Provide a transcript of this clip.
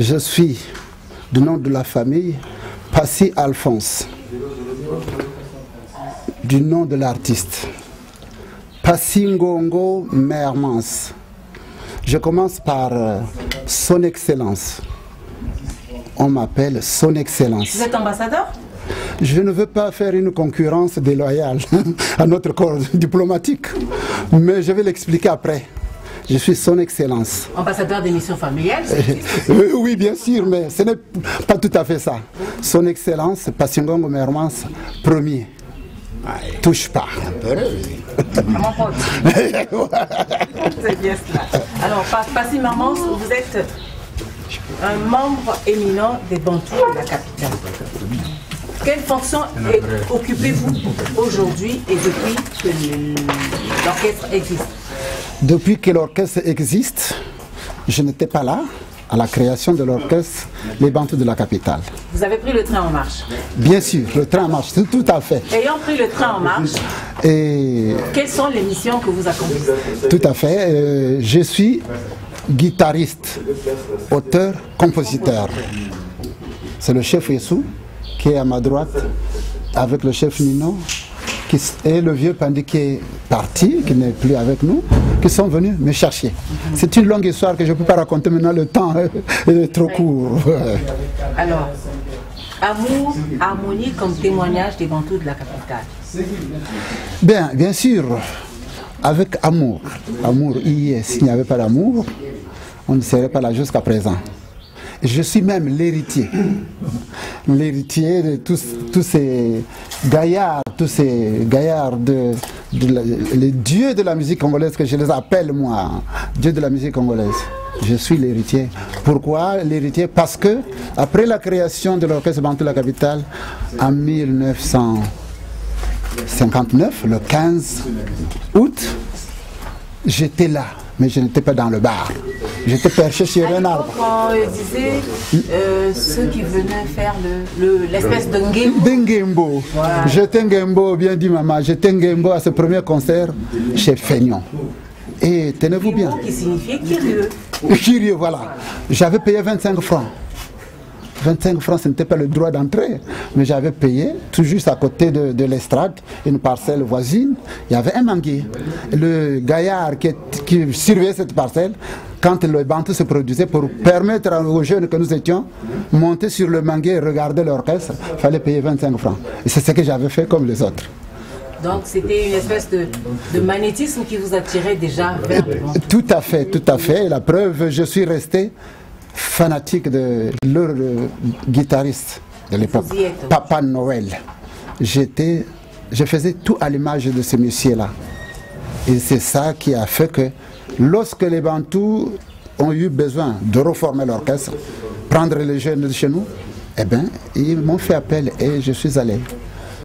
Je suis du nom de la famille Passy Alphonse, du nom de l'artiste Passy Ngongo Mermans. Je commence par Son Excellence. On m'appelle Son Excellence. Vous êtes ambassadeur? Je ne veux pas faire une concurrence déloyale à notre corps diplomatique, mais je vais l'expliquer après. Je suis Son Excellence. Ambassadeur des missions familiales? Oui, bien sûr, mais ce n'est pas tout à fait ça. Son Excellence, Passy Ngongo Mermans, premier. Touche pas. Mon pote. C'est bien cela. Alors, Passy Mermans, vous êtes un membre éminent des Bantous de la capitale. Quelle fonction occupez-vous aujourd'hui et depuis que l'orchestre existe? Depuis que l'orchestre existe, je n'étais pas là à la création de l'orchestre Les Bantous de la capitale. Vous avez pris le train en marche? Bien sûr, le train en marche, tout à fait. Ayant pris le train en marche, quelles sont les missions que vous accomplissez? Tout à fait. Je suis guitariste, auteur, compositeur. C'est le chef Yessou qui est à ma droite, avec le chef Nino, et le vieux Pandi qui est parti, qui n'est plus avec nous, qui sont venus me chercher. C'est une longue histoire que je ne peux pas raconter maintenant, le temps est trop court. Alors, amour, harmonie comme témoignage des Bantous de la capitale. Bien sûr, avec amour. Amour, s'il n'y avait pas d'amour, on ne serait pas là jusqu'à présent. Je suis même l'héritier de tous ces gaillards, les dieux de la musique congolaise, que je les appelle moi, dieux de la musique congolaise. Je suis l'héritier. Pourquoi l'héritier? Parce que après la création de l'orchestre Bantou de la capitale, en 1959, le 15 août, j'étais là, mais je n'étais pas dans le bar. J'étais perché sur un arbre. Quand on disait ceux qui venaient faire l'espèce de ngembo. Ngembo. Voilà. J'étais ngembo, bien dit maman, j'étais ngembo à ce premier concert chez Feignon. Et tenez-vous bien. Qui signifiait curieux. Curieux, voilà. J'avais payé 25 francs. 25 francs, ce n'était pas le droit d'entrée, mais j'avais payé, tout juste à côté de l'estrade, une parcelle voisine, il y avait un manguier. Le gaillard qui surveillait cette parcelle, quand le bantou se produisait, pour permettre aux jeunes que nous étions, monter sur le manguier et regarder l'orchestre, il fallait payer 25 francs. Et c'est ce que j'avais fait comme les autres. Donc c'était une espèce de magnétisme qui vous attirait déjà vers le bantou. Tout à fait, tout à fait. La preuve, je suis resté fanatique de leur guitariste de l'époque, Papa Noël. Je faisais tout à l'image de ce monsieur-là. Et c'est ça qui a fait que lorsque les Bantous ont eu besoin de reformer l'orchestre, prendre les jeunes de chez nous, eh bien, ils m'ont fait appel et je suis allé.